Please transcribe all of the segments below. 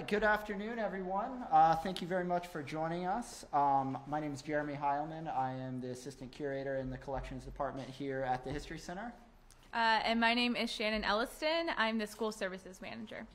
Good afternoon, everyone. Thank you very much for joining us. My name is Jeremy Heilman. I am the Assistant Curator in the Collections Department here at the History Center. And my name is Shannon Elliston. I'm the School Services Manager.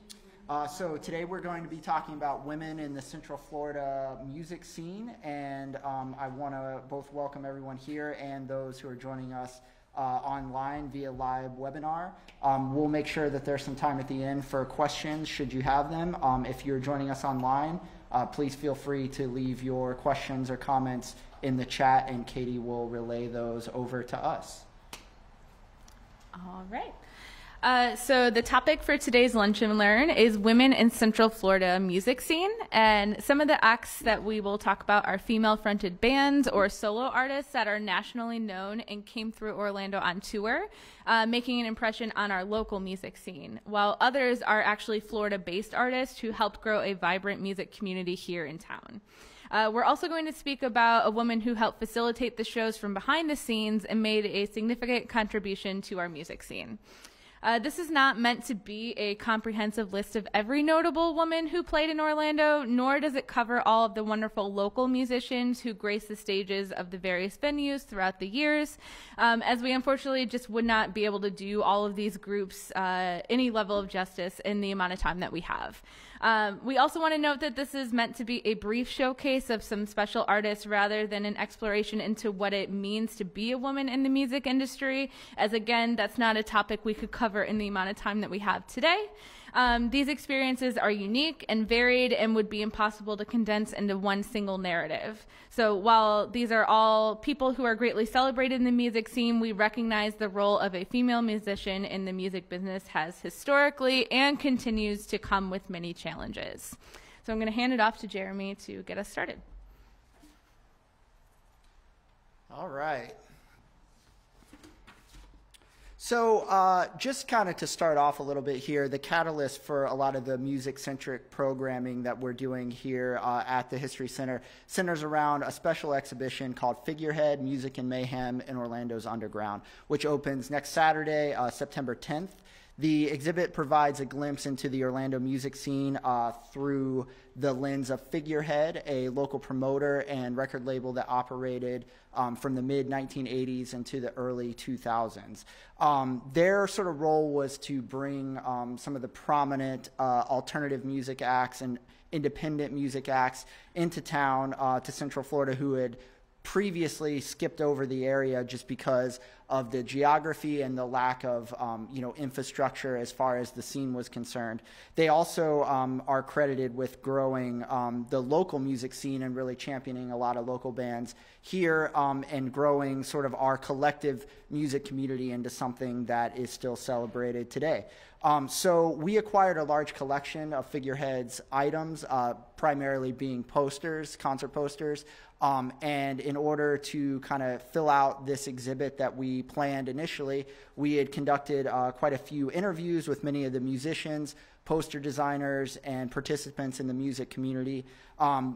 So today we're going to be talking about women in the Central Florida music scene, and I want to both welcome everyone here and those who are joining us online via live webinar. We'll make sure that there's some time at the end for questions should you have them. If you're joining us online, please feel free to leave your questions or comments in the chat, and Katie will relay those over to us. All right. So the topic for today's Lunch and Learn is women in Central Florida music scene. And some of the acts that we will talk about are female-fronted bands or solo artists that are nationally known and came through Orlando on tour, making an impression on our local music scene, while others are actually Florida-based artists who helped grow a vibrant music community here in town. We're also going to speak about a woman who helped facilitate the shows from behind the scenes and made a significant contribution to our music scene. This is not meant to be a comprehensive list of every notable woman who played in Orlando, nor does it cover all of the wonderful local musicians who grace the stages of the various venues throughout the years, as we unfortunately just would not be able to do all of these groups any level of justice in the amount of time that we have. We also want to note that this is meant to be a brief showcase of some special artists rather than an exploration into what it means to be a woman in the music industry, as again, that's not a topic we could cover in the amount of time that we have today. These experiences are unique and varied and would be impossible to condense into one single narrative. So while these are all people who are greatly celebrated in the music scene, we recognize the role of a female musician in the music business has historically and continues to come with many challenges. So I'm going to hand it off to Jeremy to get us started. All right. So just kind of to start off a little bit here, the catalyst for a lot of the music-centric programming that we're doing here at the History Center centers around a special exhibition called Figurehead, Music and Mayhem in Orlando's Underground, which opens next Saturday, September 10th. The exhibit provides a glimpse into the Orlando music scene through the lens of Figurehead, a local promoter and record label that operated from the mid-1980s into the early 2000s. Their sort of role was to bring some of the prominent alternative music acts and independent music acts into town to Central Florida who had previously skipped over the area just because of the geography and the lack of infrastructure as far as the scene was concerned. They also are credited with growing the local music scene and really championing a lot of local bands here and growing sort of our collective music community into something that is still celebrated today. So we acquired a large collection of Figurehead's items, primarily being posters, concert posters, and in order to kind of fill out this exhibit that we planned initially, we had conducted quite a few interviews with many of the musicians, poster designers, and participants in the music community.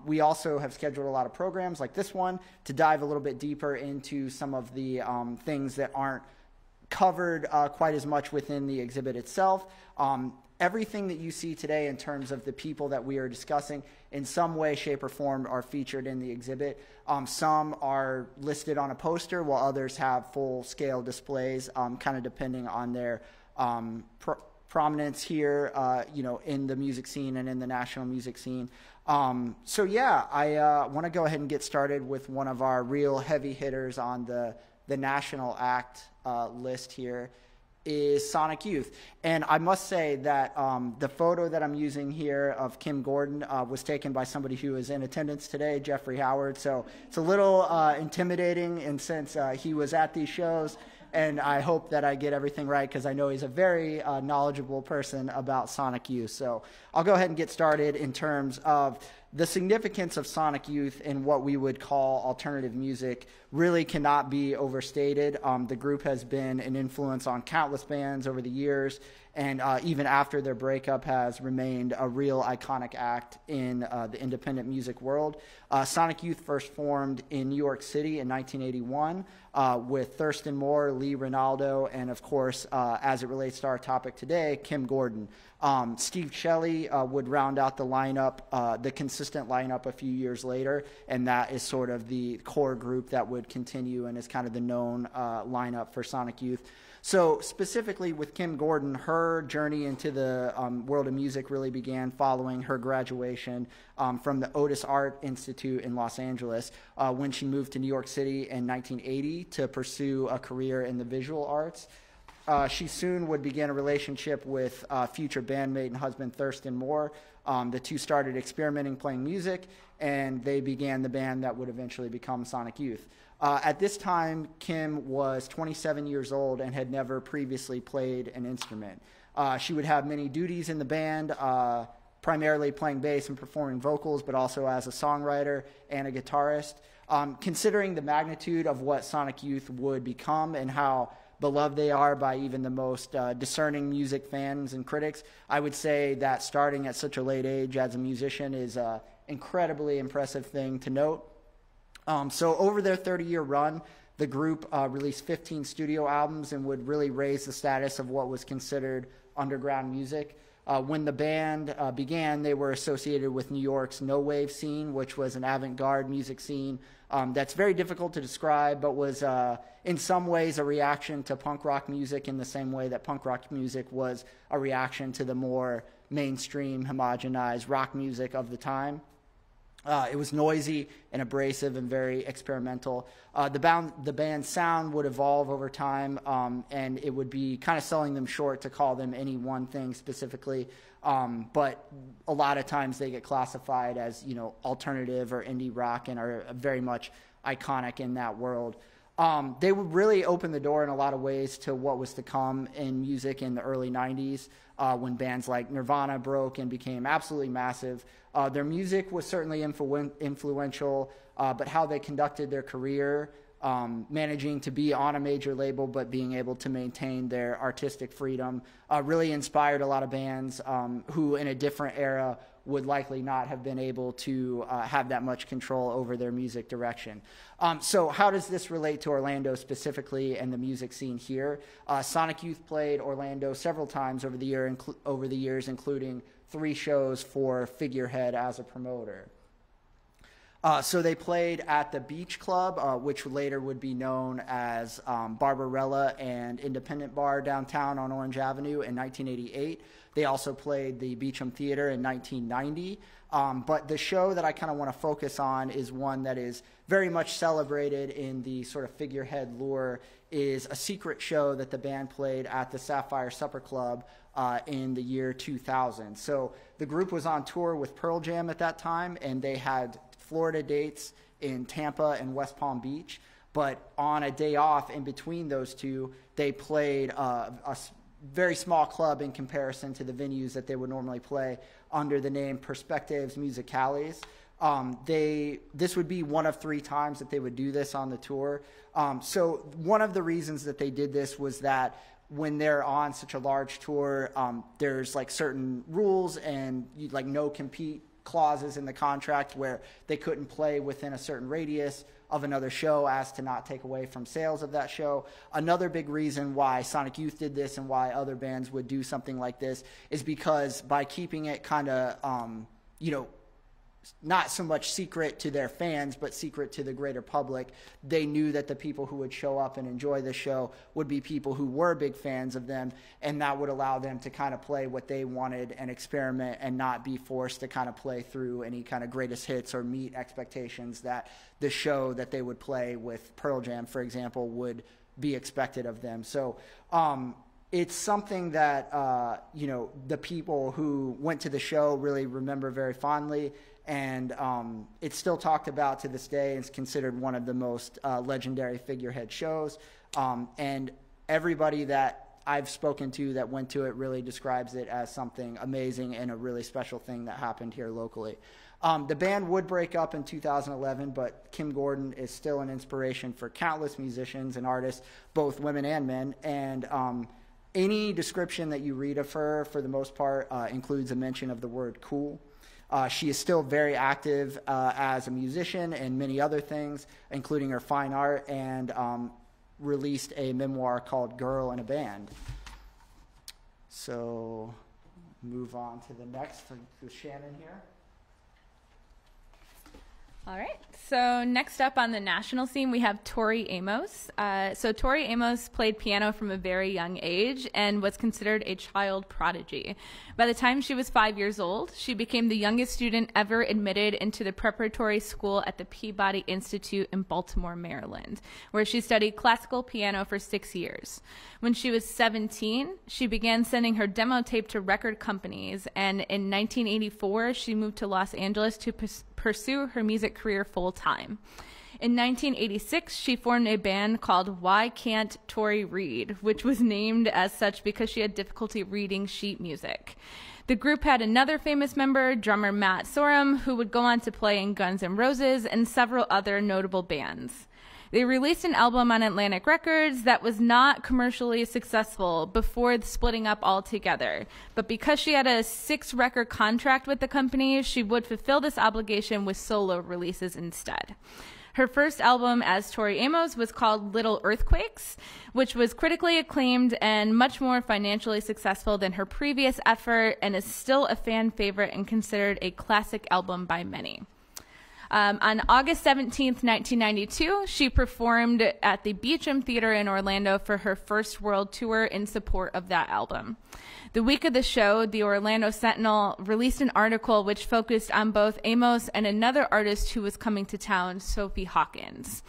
We also have scheduled a lot of programs like this one to dive a little bit deeper into some of the things that aren't covered quite as much within the exhibit itself. Everything that you see today in terms of the people that we are discussing in some way, shape, or form are featured in the exhibit. Some are listed on a poster while others have full-scale displays, kind of depending on their prominence here, in the music scene and in the national music scene. So yeah, I want to go ahead and get started with one of our real heavy hitters on the national act list here. Is Sonic Youth. And I must say that the photo that I'm using here of Kim Gordon was taken by somebody who is in attendance today, Jeffrey Howard. So it's a little intimidating, and since he was at these shows, and I hope that I get everything right because I know he's a very knowledgeable person about Sonic Youth. So I'll go ahead and get started in terms of the significance of Sonic Youth in what we would call alternative music really cannot be overstated. The group has been an influence on countless bands over the years, and even after their breakup has remained a real iconic act in the independent music world. Sonic Youth first formed in New York City in 1981 with Thurston Moore, Lee Ronaldo, and of course, as it relates to our topic today, Kim Gordon. Steve Shelley would round out the lineup, the consistent lineup a few years later, and that is sort of the core group that would continue and is kind of the known lineup for Sonic Youth. So specifically with Kim Gordon, her journey into the world of music really began following her graduation from the Otis Art Institute in Los Angeles when she moved to New York City in 1980 to pursue a career in the visual arts. She soon would begin a relationship with future bandmate and husband Thurston Moore. The two started experimenting playing music, and they began the band that would eventually become Sonic Youth. At this time, Kim was 27 years old and had never previously played an instrument. She would have many duties in the band, primarily playing bass and performing vocals, but also as a songwriter and a guitarist. Considering the magnitude of what Sonic Youth would become and how beloved they are by even the most discerning music fans and critics, I would say that starting at such a late age as a musician is an incredibly impressive thing to note. So over their 30-year run, the group released 15 studio albums and would really raise the status of what was considered underground music. When the band began, they were associated with New York's no-wave scene, which was an avant-garde music scene that's very difficult to describe, but was in some ways a reaction to punk rock music in the same way that punk rock music was a reaction to the more mainstream, homogenized rock music of the time. It was noisy and abrasive and very experimental. The band's sound would evolve over time, and it would be kind of selling them short to call them any one thing specifically. But a lot of times they get classified as, alternative or indie rock and are very much iconic in that world. They would really open the door in a lot of ways to what was to come in music in the early 90s when bands like Nirvana broke and became absolutely massive. Their music was certainly influential, but how they conducted their career, managing to be on a major label but being able to maintain their artistic freedom, really inspired a lot of bands who in a different era would likely not have been able to have that much control over their music direction. So how does this relate to Orlando specifically and the music scene here? Sonic Youth played Orlando several times over the years, including 3 shows for Figurehead as a promoter. So they played at the Beach Club, which later would be known as Barbarella and Independent Bar downtown on Orange Avenue in 1988. They also played the Beecham Theater in 1990. But the show that I kind of want to focus on is one that is very much celebrated in the sort of Figurehead lore, is a secret show that the band played at the Sapphire Supper Club in the year 2000. So the group was on tour with Pearl Jam at that time, and they had Florida dates in Tampa and West Palm Beach. But on a day off in between those two, they played a very small club in comparison to the venues that they would normally play under the name Perspectives Musicales. This would be one of 3 times that they would do this on the tour. So one of the reasons that they did this was that when they're on such a large tour, there's like certain rules and like no compete clauses in the contract where they couldn't play within a certain radius of another show as to not take away from sales of that show. Another big reason why Sonic Youth did this and why other bands would do something like this is because by keeping it kind of, not so much secret to their fans, but secret to the greater public, they knew that the people who would show up and enjoy the show would be people who were big fans of them, and that would allow them to kind of play what they wanted and experiment and not be forced to kind of play through any kind of greatest hits or meet expectations that the show that they would play with Pearl Jam, for example, would be expected of them. So it's something that, the people who went to the show really remember very fondly. And it's still talked about to this day and is considered one of the most legendary Figurehead shows. And everybody that I've spoken to that went to it really describes it as something amazing and a really special thing that happened here locally. The band would break up in 2011, but Kim Gordon is still an inspiration for countless musicians and artists, both women and men. And Any description that you read of her, for the most part, includes a mention of the word cool. She is still very active as a musician and many other things, including her fine art, and released a memoir called Girl in a Band. So move on to the next with Shannon here. All right. So next up on the national scene, we have Tori Amos. So Tori Amos played piano from a very young age and was considered a child prodigy. By the time she was 5 years old, she became the youngest student ever admitted into the preparatory school at the Peabody Institute in Baltimore, Maryland, where she studied classical piano for 6 years. When she was 17, she began sending her demo tape to record companies, and in 1984, she moved to Los Angeles to pursue her music career full-time. In 1986, she formed a band called Why Can't Tori Read, which was named as such because she had difficulty reading sheet music. The group had another famous member, drummer Matt Sorum, who would go on to play in Guns N' Roses and several other notable bands. They released an album on Atlantic Records that was not commercially successful before splitting up altogether. But because she had a 6-record contract with the company, she would fulfill this obligation with solo releases instead. Her first album as Tori Amos was called Little Earthquakes, which was critically acclaimed and much more financially successful than her previous effort, and is still a fan favorite and considered a classic album by many. On August 17th, 1992, she performed at the Beecham Theater in Orlando for her first world tour in support of that album. The week of the show, the Orlando Sentinel released an article which focused on both Amos and another artist who was coming to town, Sophie Hawkins.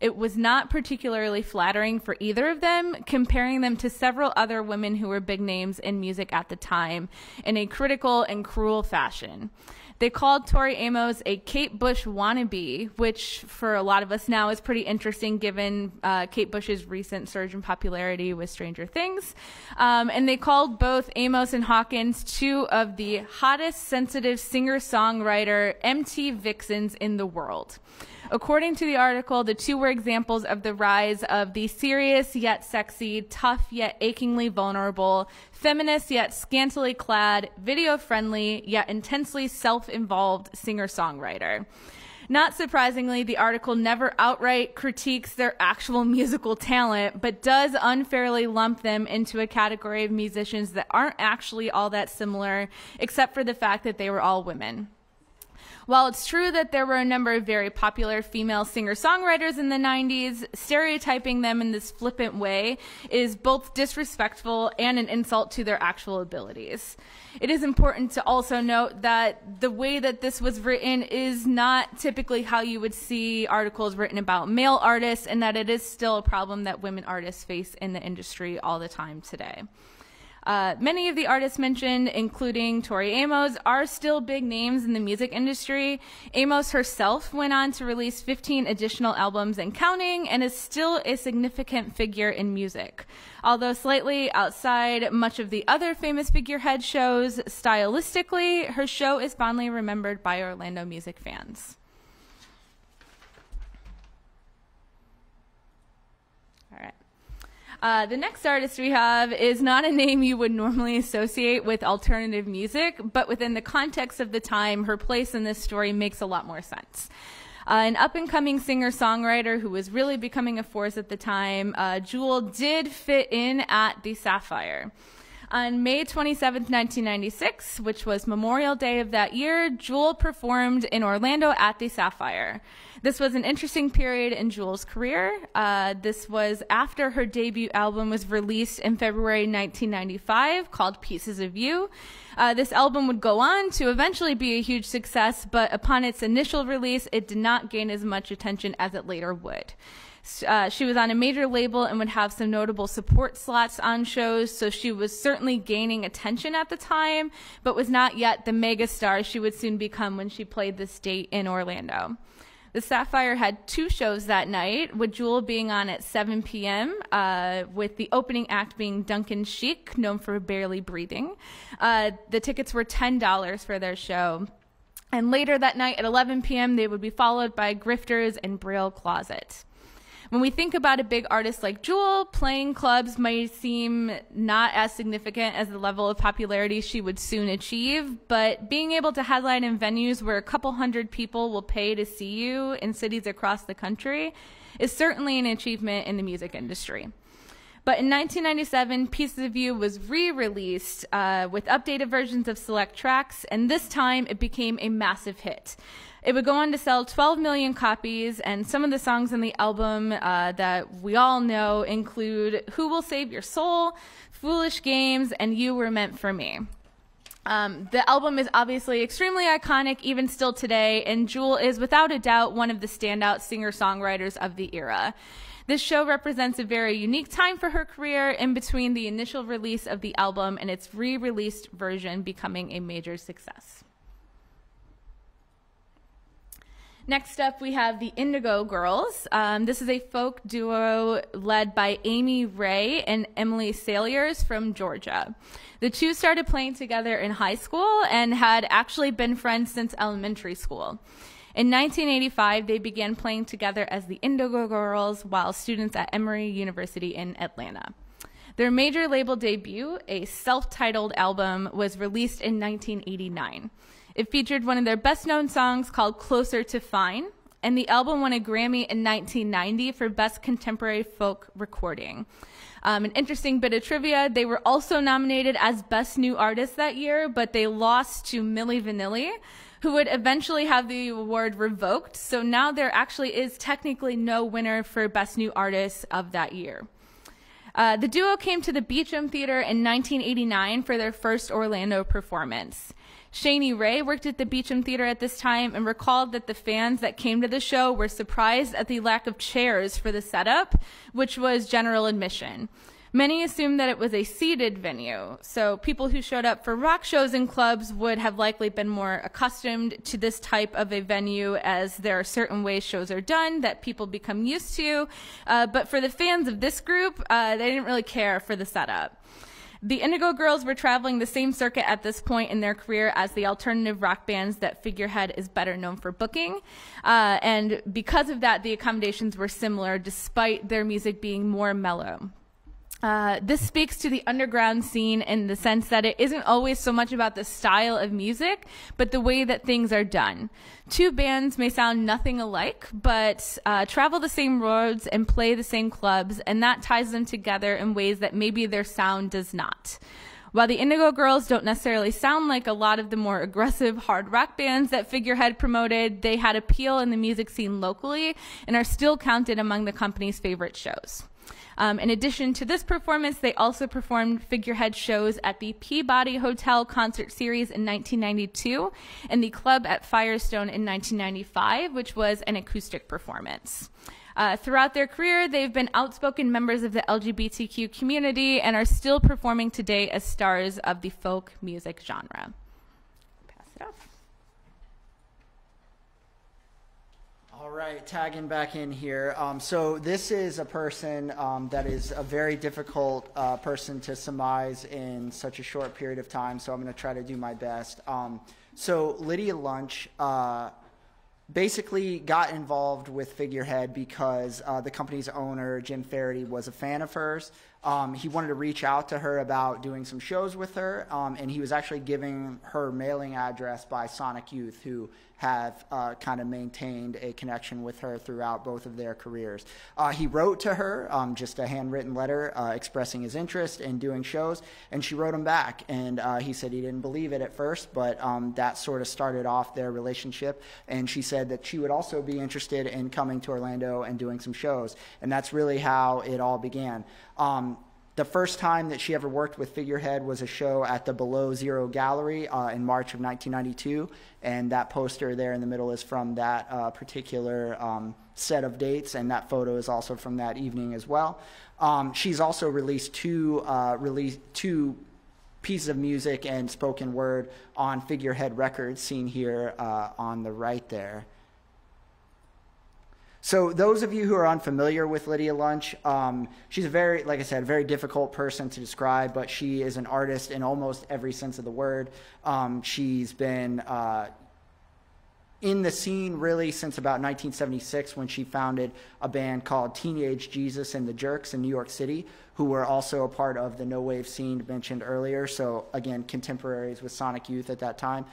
It was not particularly flattering for either of them, comparing them to several other women who were big names in music at the time in a critical and cruel fashion. They called Tori Amos a Kate Bush wannabe, which for a lot of us now is pretty interesting given Kate Bush's recent surge in popularity with Stranger Things. And they called both Amos and Hawkins two of the hottest sensitive singer-songwriter MT vixens in the world. According to the article, the two were examples of the rise of the serious yet sexy, tough yet achingly vulnerable, feminist yet scantily clad, video-friendly yet intensely self-involved singer-songwriter. Not surprisingly, the article never outright critiques their actual musical talent, but does unfairly lump them into a category of musicians that aren't actually all that similar, except for the fact that they were all women. While it's true that there were a number of very popular female singer-songwriters in the 90s, stereotyping them in this flippant way is both disrespectful and an insult to their actual abilities. It is important to also note that the way that this was written is not typically how you would see articles written about male artists, and that it is still a problem that women artists face in the industry all the time today. Many of the artists mentioned, including Tori Amos, are still big names in the music industry. Amos herself went on to release 15 additional albums and counting, and is still a significant figure in music. Although slightly outside much of the other famous Figurehead shows, stylistically, her show is fondly remembered by Orlando music fans. The next artist we have is not a name you would normally associate with alternative music, but within the context of the time, her place in this story makes a lot more sense. An up-and-coming singer-songwriter who was really becoming a force at the time, Jewel did fit in at the Sapphire. On May 27, 1996, which was Memorial Day of that year, Jewel performed in Orlando at the Sapphire. This was an interesting period in Jewel's career. This was after her debut album was released in February 1995 called Pieces of You. This album would go on to eventually be a huge success, but upon its initial release, it did not gain as much attention as it later would. She was on a major label and would have some notable support slots on shows, so she was certainly gaining attention at the time, but was not yet the megastar she would soon become when she played this date in Orlando. The Sapphire had 2 shows that night, with Jewel being on at 7 p.m., with the opening act being Duncan Sheik, known for barely breathing. The tickets were $10 for their show. And later that night at 11 p.m., they would be followed by Grifters and Braille Closet. When we think about a big artist like Jewel, playing clubs might seem not as significant as the level of popularity she would soon achieve, but being able to headline in venues where a couple hundred people will pay to see you in cities across the country is certainly an achievement in the music industry. But in 1997, Pieces of You was re-released with updated versions of select tracks, and this time it became a massive hit. It would go on to sell 12 million copies, and some of the songs on the album that we all know include Who Will Save Your Soul, Foolish Games, and You Were Meant for Me. The album is obviously extremely iconic even still today, and Jewel is without a doubt one of the standout singer-songwriters of the era. This show represents a very unique time for her career in between the initial release of the album and its re-released version becoming a major success. Next up, we have the Indigo Girls. This is a folk duo led by Amy Ray and Emily Saliers from Georgia. The two started playing together in high school and had actually been friends since elementary school. In 1985, they began playing together as the Indigo Girls while students at Emory University in Atlanta. Their major label debut, a self-titled album, was released in 1989. It featured one of their best-known songs called Closer to Fine, and the album won a Grammy in 1990 for Best Contemporary Folk Recording. An interesting bit of trivia, they were also nominated as Best New Artist that year, but they lost to Milli Vanilli, who would eventually have the award revoked. So now there actually is technically no winner for Best New Artist of that year. The duo came to the Beecham Theater in 1989 for their first Orlando performance. Shaney Ray worked at the Beecham Theater at this time and recalled that the fans that came to the show were surprised at the lack of chairs for the setup, which was general admission. Many assumed that it was a seated venue, so people who showed up for rock shows and clubs would have likely been more accustomed to this type of a venue, as there are certain ways shows are done that people become used to. But for the fans of this group, they didn't really care for the setup. The Indigo Girls were traveling the same circuit at this point in their career as the alternative rock bands that Figurehead is better known for booking. And because of that, the accommodations were similar, despite their music being more mellow. This speaks to the underground scene in the sense that it isn't always so much about the style of music, but the way that things are done. Two bands may sound nothing alike, but travel the same roads and play the same clubs, and that ties them together in ways that maybe their sound does not. While the Indigo Girls don't necessarily sound like a lot of the more aggressive hard rock bands that Figurehead promoted, they had appeal in the music scene locally and are still counted among the company's favorite shows. In addition to this performance, they also performed Figurehead shows at the Peabody Hotel Concert Series in 1992 and the Club at Firestone in 1995, which was an acoustic performance. Throughout their career, they've been outspoken members of the LGBTQ community and are still performing today as stars of the folk music genre. Pass it off. All right, tagging back in here. So this is a person that is a very difficult person to surmise in such a short period of time, so I'm going to try to do my best. So Lydia Lunch basically got involved with Figurehead because the company's owner, Jim Faraday, was a fan of hers. He wanted to reach out to her about doing some shows with her, and he was actually giving her mailing address by Sonic Youth, who have kind of maintained a connection with her throughout both of their careers. He wrote to her just a handwritten letter expressing his interest in doing shows, and she wrote him back, and he said he didn't believe it at first, but that sort of started off their relationship, and she said that she would also be interested in coming to Orlando and doing some shows, and that's really how it all began. The first time that she ever worked with Figurehead was a show at the Below Zero Gallery in March of 1992, and that poster there in the middle is from that particular set of dates, and that photo is also from that evening as well. She's also released two pieces of music and spoken word on Figurehead Records, seen here on the right there. So those of you who are unfamiliar with Lydia Lunch, she's a very, like I said, very difficult person to describe, but she is an artist in almost every sense of the word. She's been in the scene really since about 1976 when she founded a band called Teenage Jesus and the Jerks in New York City, who were also a part of the no wave scene mentioned earlier. So again, contemporaries with Sonic Youth at that time.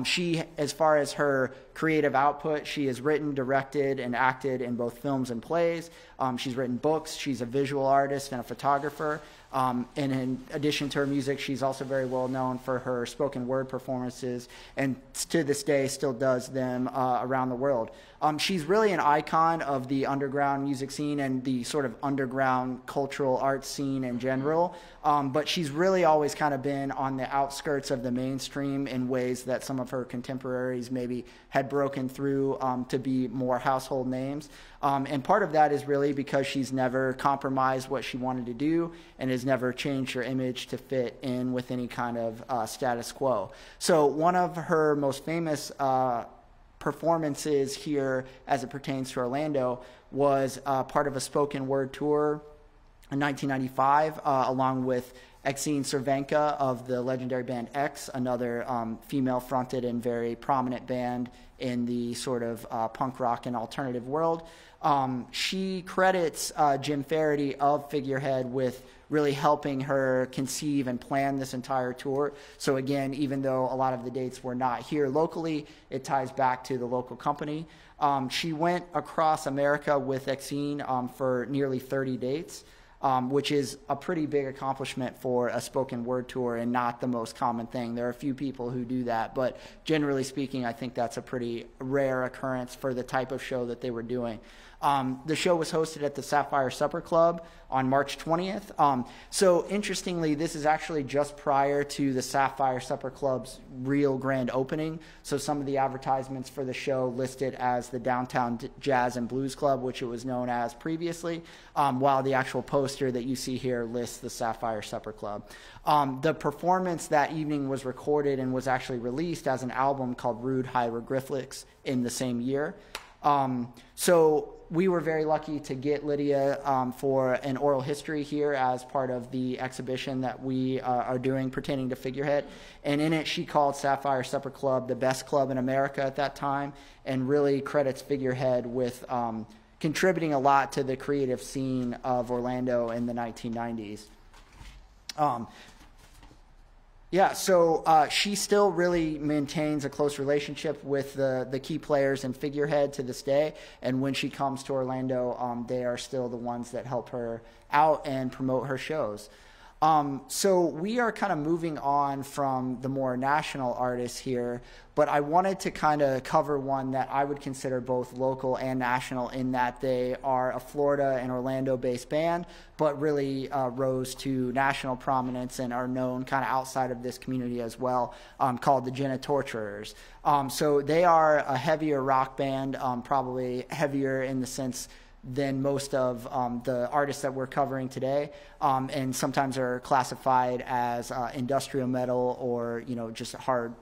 She, as far as her creative output, she has written, directed, and acted in both films and plays. She's written books. She's a visual artist and a photographer. And in addition to her music, she's also very well known for her spoken word performances, and to this day still does them around the world. She's really an icon of the underground music scene and the sort of underground cultural arts scene in general. But she's really always kind of been on the outskirts of the mainstream in ways that some of her contemporaries maybe had broken through to be more household names. And part of that is really because she's never compromised what she wanted to do and has never changed her image to fit in with any kind of status quo. So one of her most famous performances here as it pertains to Orlando was part of a spoken word tour in 1995, along with Exene Cervenka of the legendary band X, another female-fronted and very prominent band in the sort of punk rock and alternative world. She credits Jim Faraday of Figurehead with really helping her conceive and plan this entire tour. So again, even though a lot of the dates were not here locally, it ties back to the local company. She went across America with Exene for nearly 30 dates. Which is a pretty big accomplishment for a spoken word tour and not the most common thing. There are a few people who do that, but generally speaking, I think that's a pretty rare occurrence for the type of show that they were doing. The show was hosted at the Sapphire Supper Club on March 20th. So interestingly, this is actually just prior to the Sapphire Supper Club's real grand opening. So some of the advertisements for the show listed as the Downtown Jazz and Blues Club, which it was known as previously, while the actual poster that you see here lists the Sapphire Supper Club. The performance that evening was recorded and was actually released as an album called Rude Hieroglyphics in the same year. So we were very lucky to get Lydia for an oral history here as part of the exhibition that we are doing pertaining to Figurehead. And in it, she called Sapphire Supper Club the best club in America at that time, and really credits Figurehead with contributing a lot to the creative scene of Orlando in the 1990s. Yeah, so she still really maintains a close relationship with the key players in Figurehead to this day. And when she comes to Orlando, they are still the ones that help her out and promote her shows. So we are kind of moving on from the more national artists here, but I wanted to kind of cover one that I would consider both local and national in that they are a Florida and Orlando-based band, but really rose to national prominence and are known kind of outside of this community as well, called the Jenna Torturers. So they are a heavier rock band, probably heavier in the sense than most of the artists that we're covering today, and sometimes are classified as industrial metal or, you know, just hard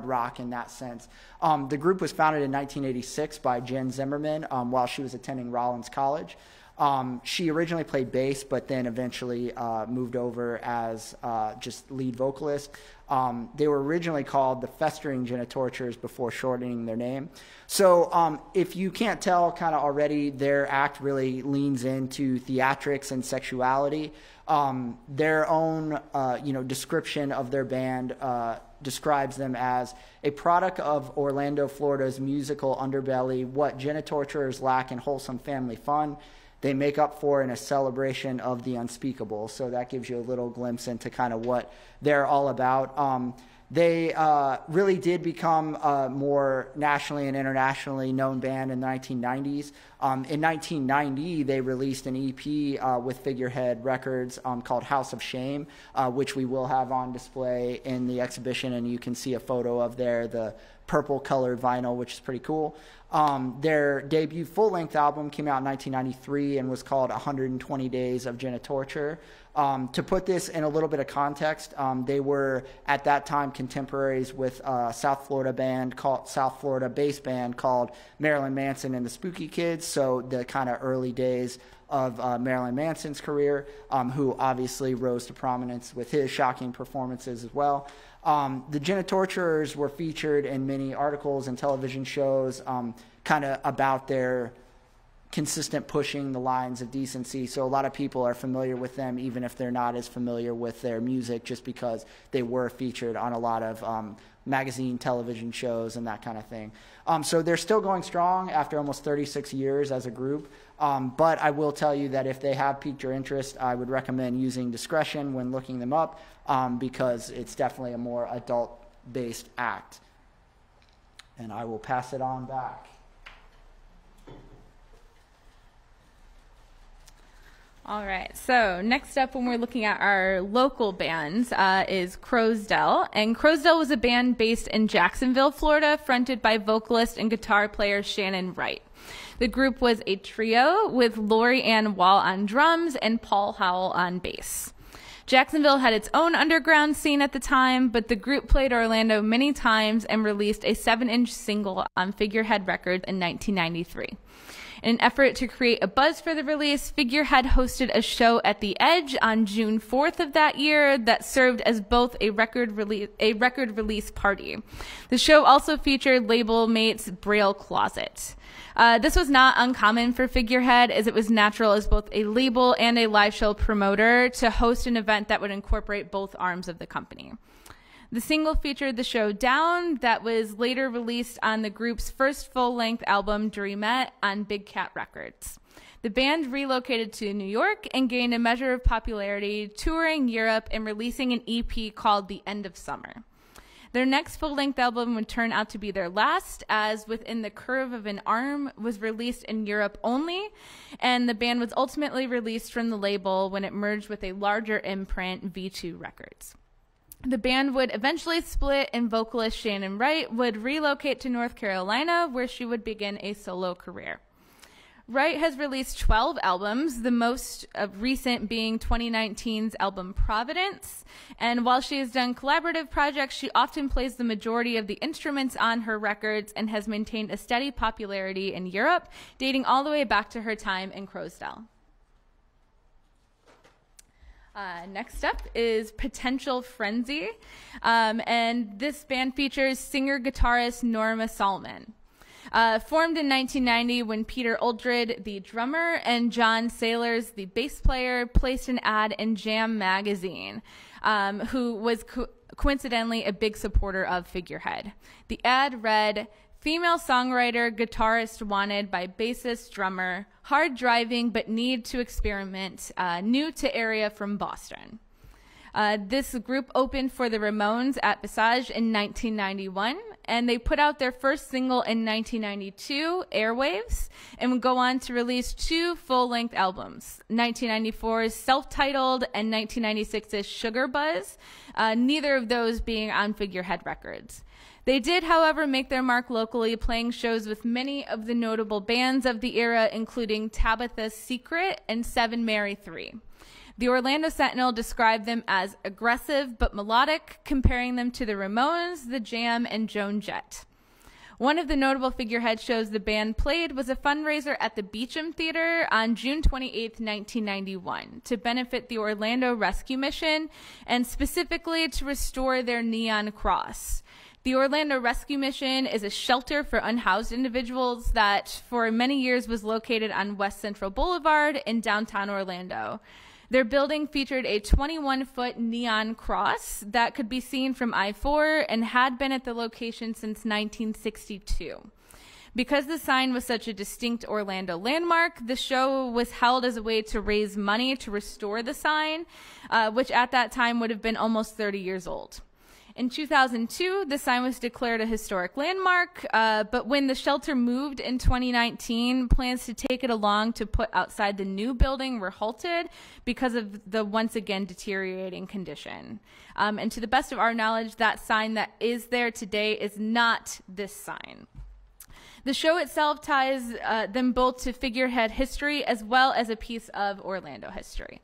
rock in that sense. The group was founded in 1986 by Jen Zimmerman while she was attending Rollins College. She originally played bass, but then eventually moved over as just lead vocalist. They were originally called the Festering Jenna Torturers before shortening their name. So if you can't tell kind of already, their act really leans into theatrics and sexuality. Their own description of their band describes them as a product of Orlando, Florida's musical underbelly, what Jenna Torturers lack in wholesome family fun, they make up for in a celebration of the unspeakable. So that gives you a little glimpse into kind of what they're all about. They really did become a more nationally and internationally known band in the 1990s. In 1990, they released an EP with Figurehead Records called House of Shame, which we will have on display in the exhibition, and you can see a photo of the purple colored vinyl, which is pretty cool. Their debut full-length album came out in 1993 and was called 120 Days of Jenna Torture. To put this in a little bit of context, they were at that time contemporaries with a South Florida based band called Marilyn Manson and the Spooky Kids. so the kind of early days of Marilyn Manson's career, who obviously rose to prominence with his shocking performances as well. The Genitorturers were featured in many articles and television shows kind of about their consistent pushing the lines of decency. So a lot of people are familiar with them, even if they're not as familiar with their music, just because they were featured on a lot of magazine, television shows, and that kind of thing. So they're still going strong after almost 36 years as a group. But I will tell you that if they have piqued your interest, I would recommend using discretion when looking them up, because it's definitely a more adult-based act. And I will pass it on back. All right, so next up when we're looking at our local bands is Crowsdale. And Crowsdale was a band based in Jacksonville, Florida, fronted by vocalist and guitar player Shaney Ray. The group was a trio with Lori Ann Wall on drums and Paul Howell on bass. Jacksonville had its own underground scene at the time, but the group played Orlando many times and released a 7-inch single on Figurehead Records in 1993. In an effort to create a buzz for the release, Figurehead hosted a show at the Edge on June 4th of that year that served as both a record release party. The show also featured label mates Braille Closet. This was not uncommon for Figurehead, as it was natural as both a label and a live show promoter to host an event that would incorporate both arms of the company. The single featured the show Down, that was later released on the group's first full-length album, Dreamette, on Big Cat Records. The band relocated to New York and gained a measure of popularity, touring Europe and releasing an EP called The End of Summer. Their next full-length album would turn out to be their last, as Within the Curve of an Arm was released in Europe only, and the band was ultimately released from the label when it merged with a larger imprint, V2 Records. The band would eventually split, and vocalist Shaney Ray would relocate to North Carolina, where she would begin a solo career. Wright has released 12 albums, the most recent being 2019's album Providence. And while she has done collaborative projects, she often plays the majority of the instruments on her records and has maintained a steady popularity in Europe, dating all the way back to her time in Crowsdale. Next up is Potential Frenzy, and this band features singer-guitarist Norma Salmon. Formed in 1990 when Peter Oldred, the drummer, and John Sailors, the bass player, placed an ad in Jam magazine, who was coincidentally a big supporter of Figurehead. The ad read, "Female songwriter, guitarist wanted by bassist, drummer, hard driving but need to experiment, new to area from Boston." This group opened for the Ramones at Visage in 1991, and they put out their first single in 1992, Airwaves, and would go on to release 2 full-length albums, 1994's Self-Titled and 1996's Sugar Buzz, neither of those being on Figurehead Records. They did, however, make their mark locally, playing shows with many of the notable bands of the era, including Tabitha's Secret and Seven Mary 3. The Orlando Sentinel described them as aggressive but melodic, comparing them to the Ramones, the Jam, and Joan Jett. One of the notable Figurehead shows the band played was a fundraiser at the Beecham Theater on June 28, 1991, to benefit the Orlando Rescue Mission, and specifically to restore their neon cross. The Orlando Rescue Mission is a shelter for unhoused individuals that for many years was located on West Central Boulevard in downtown Orlando. Their building featured a 21-foot neon cross that could be seen from I-4 and had been at the location since 1962. Because the sign was such a distinct Orlando landmark, the show was held as a way to raise money to restore the sign, which at that time would have been almost 30 years old. In 2002, the sign was declared a historic landmark, but when the shelter moved in 2019, plans to take it along to put outside the new building were halted because of the once again deteriorating condition. And to the best of our knowledge, that sign that is there today is not this sign. The show itself ties them both to Figurehead history as well as a piece of Orlando history.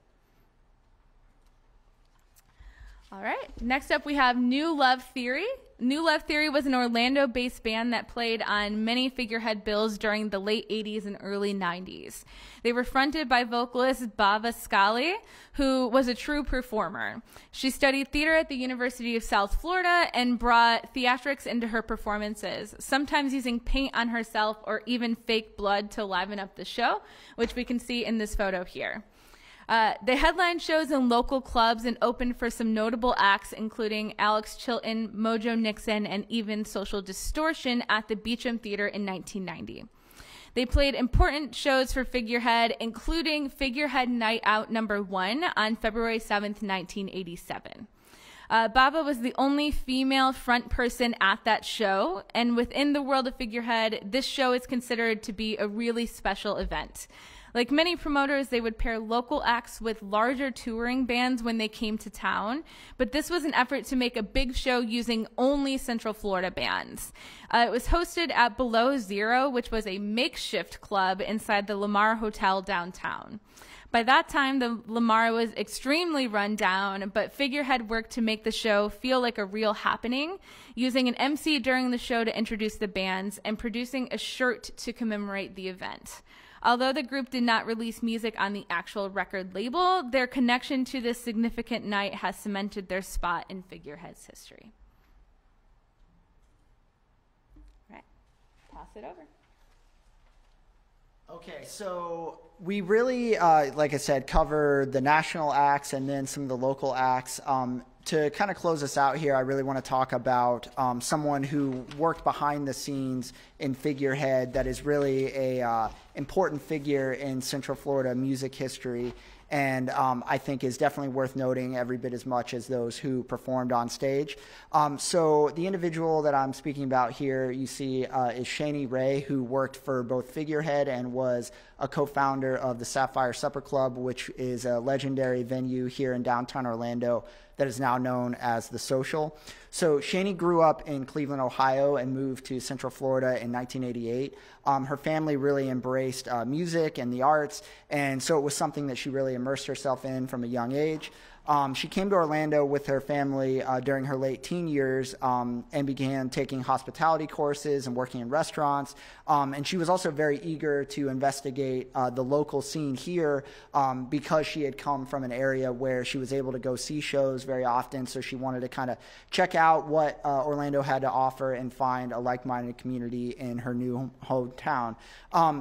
All right. Next up, we have New Love Theory. New Love Theory was an Orlando-based band that played on many Figurehead bills during the late 80s and early 90s. They were fronted by vocalist Bava Scali, who was a true performer. She studied theater at the University of South Florida and brought theatrics into her performances, sometimes using paint on herself or even fake blood to liven up the show, which we can see in this photo here. They headlined shows in local clubs and opened for some notable acts, including Alex Chilton, Mojo Nixon, and even Social Distortion at the Beecham Theater in 1990. They played important shows for Figurehead, including Figurehead Night Out #1 on February 7th, 1987. Baba was the only female front person at that show, and within the world of Figurehead, this show is considered to be a really special event. Like many promoters, they would pair local acts with larger touring bands when they came to town, but this was an effort to make a big show using only Central Florida bands. It was hosted at Below Zero, which was a makeshift club inside the Lamar Hotel downtown. By that time, the Lamar was extremely run down, but Figurehead worked to make the show feel like a real happening, using an MC during the show to introduce the bands and producing a shirt to commemorate the event. Although the group did not release music on the actual record label, their connection to this significant night has cemented their spot in Figurehead's history. All right, pass it over. Okay, so we really, like I said, cover the national acts and then some of the local acts. To kind of close us out here, I really want to talk about someone who worked behind the scenes in Figurehead that is really a important figure in Central Florida music history, and I think is definitely worth noting every bit as much as those who performed on stage. So the individual that I'm speaking about here, you see, is Shaney Ray, who worked for both Figurehead and was a co-founder of the Sapphire Supper Club, which is a legendary venue here in downtown Orlando that is now known as The Social. So Shaney grew up in Cleveland, Ohio, and moved to Central Florida in 1988. Her family really embraced music and the arts, and so it was something that she really immersed herself in from a young age. She came to Orlando with her family during her late teen years and began taking hospitality courses and working in restaurants. And she was also very eager to investigate the local scene here because she had come from an area where she was able to go see shows very often. So she wanted to kind of check out what Orlando had to offer and find a like-minded community in her new hometown.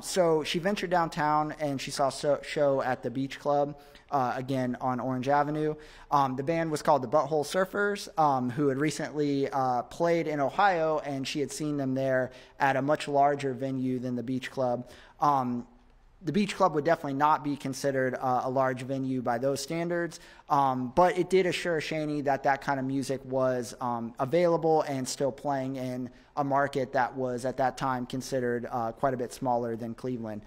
So she ventured downtown and she saw a show at the Beach Club. Again, on Orange Avenue. The band was called the Butthole Surfers, who had recently played in Ohio, and she had seen them there at a much larger venue than the Beach Club. The Beach Club would definitely not be considered a large venue by those standards, but it did assure Shaney that that kind of music was available and still playing in a market that was at that time considered quite a bit smaller than Cleveland.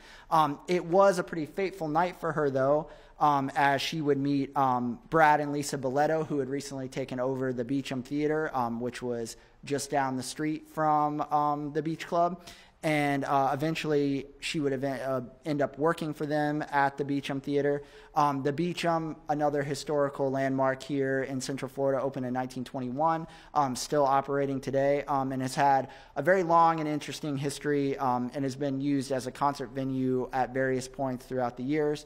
It was a pretty fateful night for her, though, as she would meet Brad and Lisa Boletto, who had recently taken over the Beecham Theater, which was just down the street from the Beach Club. And eventually she would end up working for them at the Beecham Theater. The Beecham, another historical landmark here in Central Florida, opened in 1921, still operating today, and has had a very long and interesting history and has been used as a concert venue at various points throughout the years.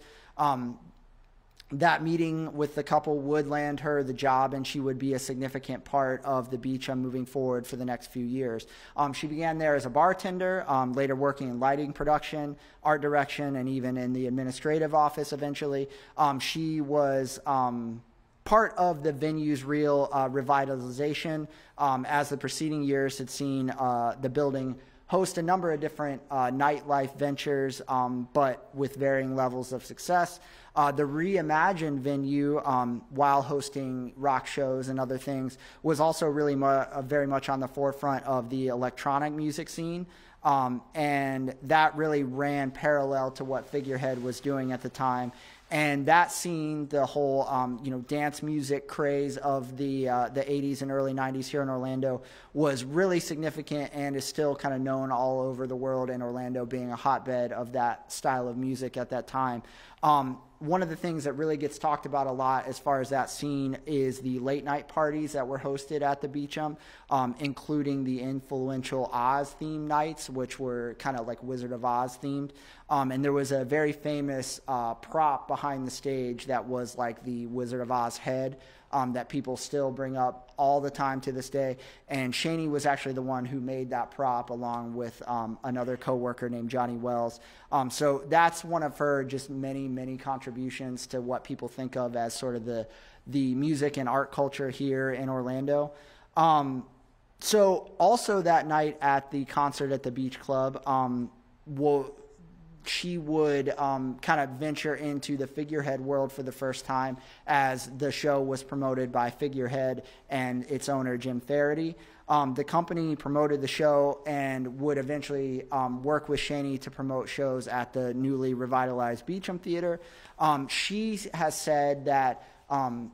That meeting with the couple would land her the job, and she would be a significant part of the Beecham moving forward for the next few years. She began there as a bartender, later working in lighting production, art direction, and even in the administrative office eventually. She was part of the venue's real revitalization, as the preceding years had seen the building host a number of different nightlife ventures, but with varying levels of success. The reimagined venue, while hosting rock shows and other things, was also really very much on the forefront of the electronic music scene. And that really ran parallel to what Figurehead was doing at the time. And that scene, the whole dance music craze of the 80s and early 90s here in Orlando was really significant and is still kind of known all over the world, in Orlando being a hotbed of that style of music at that time. One of the things that really gets talked about a lot as far as that scene is the late night parties that were hosted at the Beecham, including the influential Oz themed nights, which were kind of like Wizard of Oz themed. And there was a very famous prop behind the stage that was like the Wizard of Oz head that people still bring up all the time to this day. And Shaney was actually the one who made that prop along with another coworker named Johnny Wells. So that's one of her just many, many contributions to what people think of as sort of the music and art culture here in Orlando. So also that night at the concert at the Beach Club, she would kind of venture into the Figurehead world for the first time, as the show was promoted by Figurehead and its owner, Jim Faraday. The company promoted the show and would eventually work with Shaney to promote shows at the newly revitalized Beecham Theater. She has said that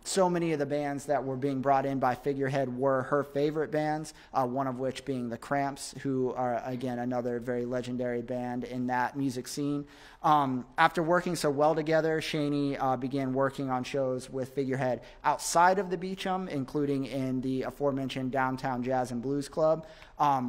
so many of the bands that were being brought in by Figurehead were her favorite bands, one of which being the Cramps, who are, again, another very legendary band in that music scene. After working so well together, Shaney began working on shows with Figurehead outside of the Beecham, including in the aforementioned Downtown Jazz and Blues Club,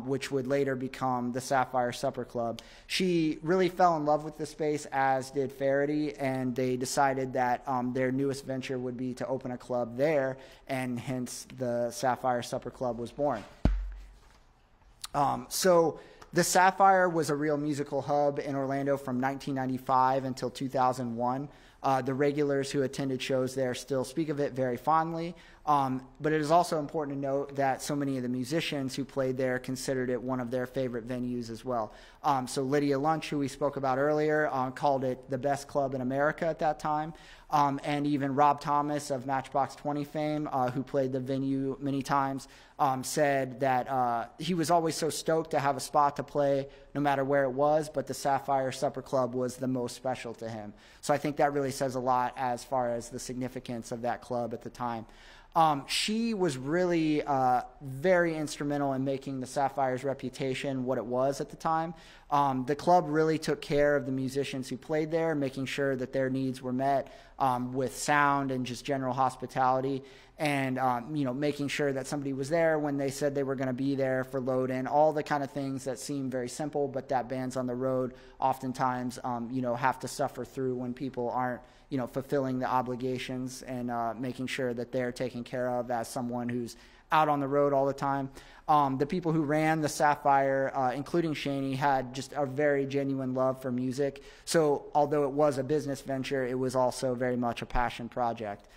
which would later become the Sapphire Supper Club. She really fell in love with the space, as did Faraday, and they decided that their newest venture would be to open a club there, and hence the Sapphire Supper Club was born. So the Sapphire was a real musical hub in Orlando from 1995 until 2001. The regulars who attended shows there still speak of it very fondly. But it is also important to note that so many of the musicians who played there considered it one of their favorite venues as well. So Lydia Lunch, who we spoke about earlier, called it the best club in America at that time. And even Rob Thomas of Matchbox 20 fame, who played the venue many times, said that he was always so stoked to have a spot to play no matter where it was, but the Sapphire Supper Club was the most special to him. So I think that really says a lot as far as the significance of that club at the time. She was really very instrumental in making the Sapphire's reputation what it was at the time. The club really took care of the musicians who played there, making sure that their needs were met with sound and just general hospitality, and making sure that somebody was there when they said they were going to be there for load-in, all the kind of things that seem very simple, but that bands on the road oftentimes have to suffer through when people aren't fulfilling the obligations and making sure that they're taken care of as someone who's out on the road all the time. The people who ran the Sapphire, including Shaney, had just a very genuine love for music. So although it was a business venture, it was also very much a passion project.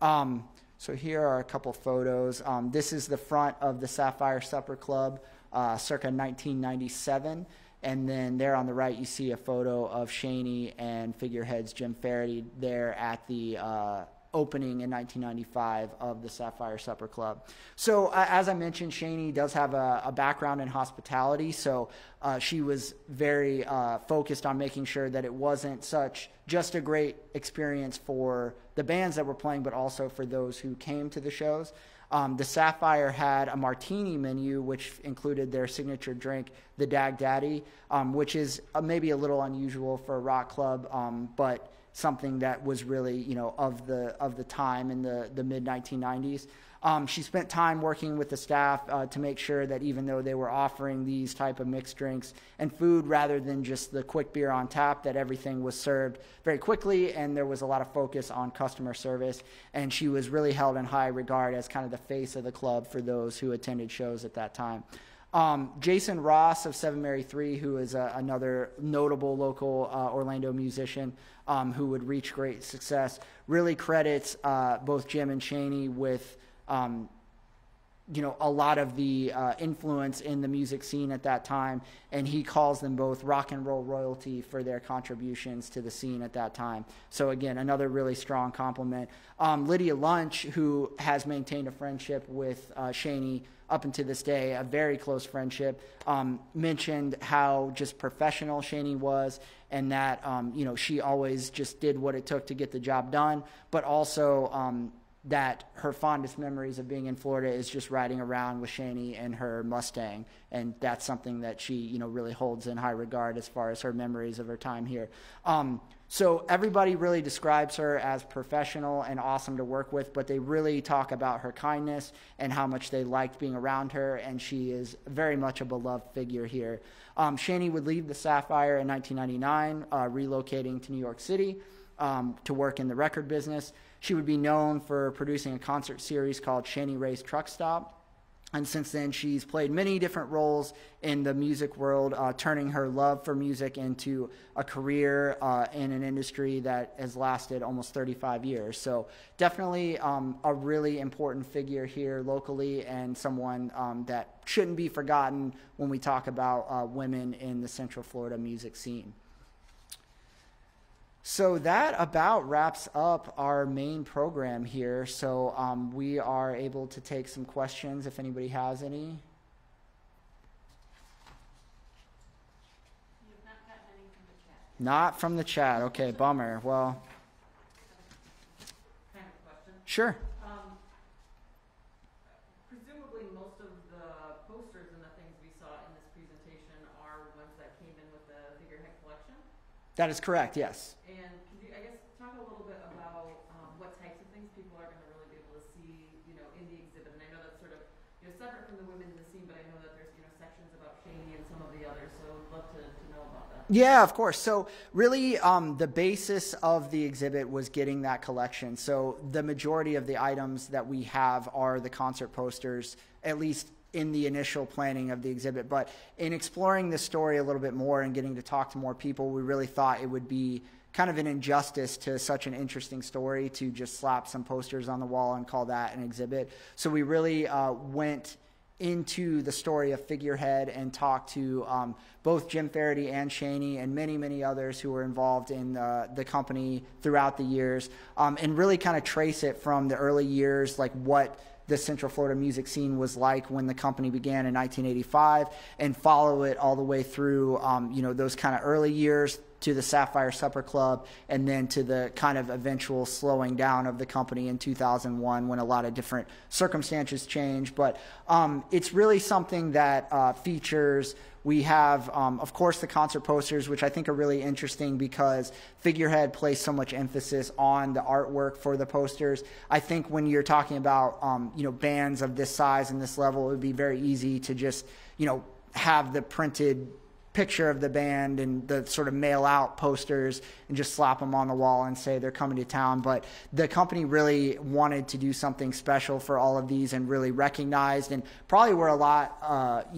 So here are a couple photos. This is the front of the Sapphire Supper Club, circa 1997. And then there on the right, you see a photo of Shaney and Figurehead's Jim Faraday there at the opening in 1995 of the Sapphire Supper Club. So as I mentioned, Shaney does have a background in hospitality, so she was very focused on making sure that it wasn't just a great experience for the bands that were playing, but also for those who came to the shows. The Sapphire had a martini menu, which included their signature drink, the Dag Daddy, which is maybe a little unusual for a rock club, but something that was really, of the time in the mid-1990s. She spent time working with the staff to make sure that even though they were offering these type of mixed drinks and food rather than just the quick beer on tap, that everything was served very quickly, and there was a lot of focus on customer service. And she was really held in high regard as kind of the face of the club for those who attended shows at that time. Jason Ross of Seven Mary 3, who is another notable local Orlando musician who would reach great success, really credits both Jim and Shaney with a lot of the influence in the music scene at that time, and he calls them both rock and roll royalty for their contributions to the scene at that time. So again, another really strong compliment. Lydia Lunch, who has maintained a friendship with Shaney up until this day, a very close friendship, mentioned how just professional Shaney was, and that she always just did what it took to get the job done, but also that her fondest memories of being in Florida is just riding around with Shaney and her Mustang, and that's something that she really holds in high regard as far as her memories of her time here. So everybody really describes her as professional and awesome to work with, but they really talk about her kindness and how much they liked being around her, and she is very much a beloved figure here. Shaney would leave the Sapphire in 1999, relocating to New York City to work in the record business. She would be known for producing a concert series called Shaney Ray's Truck Stop. And since then, she's played many different roles in the music world, turning her love for music into a career in an industry that has lasted almost 35 years. So definitely a really important figure here locally, and someone that shouldn't be forgotten when we talk about women in the Central Florida music scene. So that about wraps up our main program here. So we are able to take some questions if anybody has any. You have not gotten any from the chat. Not from the chat. Okay, bummer. Well, Kind of question. sure. Presumably most of the posters and the things we saw in this presentation are ones that came in with the Figurehead collection. That is correct, yes. And could you, I guess, talk a little bit about what types of things people are going to really be able to see, in the exhibit? And I know that's sort of, separate from the women in the scene, but I know that there's, sections about Shaney and some of the others, so I'd love to know about that. Yeah, of course. So really the basis of the exhibit was getting that collection. So the majority of the items that we have are the concert posters, at least in the initial planning of the exhibit. But in exploring the story a little bit more and getting to talk to more people, we really thought it would be kind of an injustice to such an interesting story to just slap some posters on the wall and call that an exhibit. So we really went into the story of Figurehead and talked to both Jim Faraday and Shaney and many, many others who were involved in the company throughout the years, and really kind of trace it from the early years, like what the Central Florida music scene was like when the company began in 1985, and follow it all the way through, those kind of early years to the Sapphire Supper Club, and then to the kind of eventual slowing down of the company in 2001 when a lot of different circumstances changed. But it's really something that features, we have, of course, the concert posters, which I think are really interesting because Figurehead placed so much emphasis on the artwork for the posters. I think when you're talking about, bands of this size and this level, it would be very easy to just, have the printed picture of the band and the sort of mail out posters and just slap them on the wall and say they're coming to town. But the company really wanted to do something special for all of these and really recognized, and probably were a lot,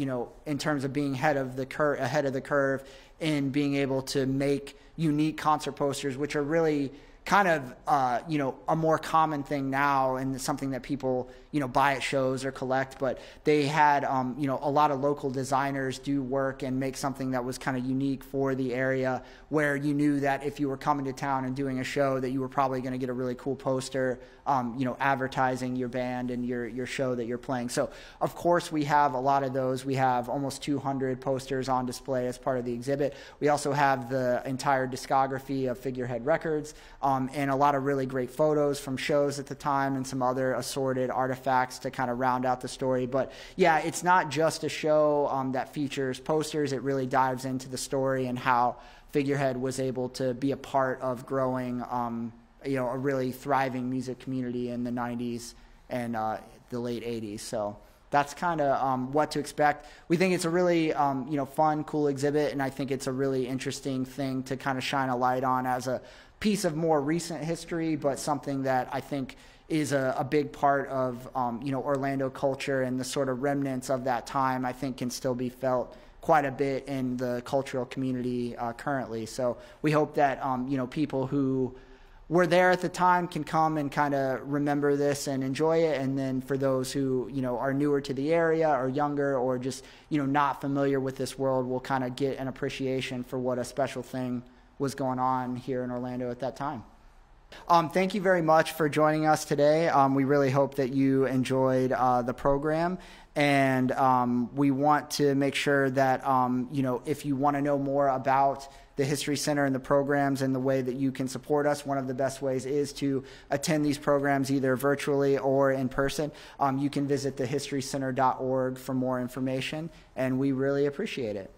in terms of being ahead of the curve in being able to make unique concert posters, which are really kind of, a more common thing now and something that people, buy at shows or collect. But they had, a lot of local designers do work and make something that was kind of unique for the area, where you knew that if you were coming to town and doing a show that you were probably going to get a really cool poster, advertising your band and your show that you're playing. So, of course, we have a lot of those. We have almost 200 posters on display as part of the exhibit. We also have the entire discography of Figurehead Records, and a lot of really great photos from shows at the time and some other assorted artifacts to kind of round out the story. But yeah, it's not just a show that features posters. It really dives into the story and how Figurehead was able to be a part of growing a really thriving music community in the 90s and the late 80s. So that's kind of what to expect. We think it's a really fun, cool exhibit, and I think it's a really interesting thing to kind of shine a light on as a piece of more recent history, but something that I think is a big part of Orlando culture, and the sort of remnants of that time I think can still be felt quite a bit in the cultural community currently. So we hope that people who were there at the time can come and kind of remember this and enjoy it. And then for those who, are newer to the area or younger or just, not familiar with this world, will kind of get an appreciation for what a special thing was going on here in Orlando at that time. Thank you very much for joining us today. We really hope that you enjoyed the program. And we want to make sure that, if you want to know more about the History Center and the programs and the way that you can support us, one of the best ways is to attend these programs either virtually or in person. You can visit thehistorycenter.org for more information, and we really appreciate it.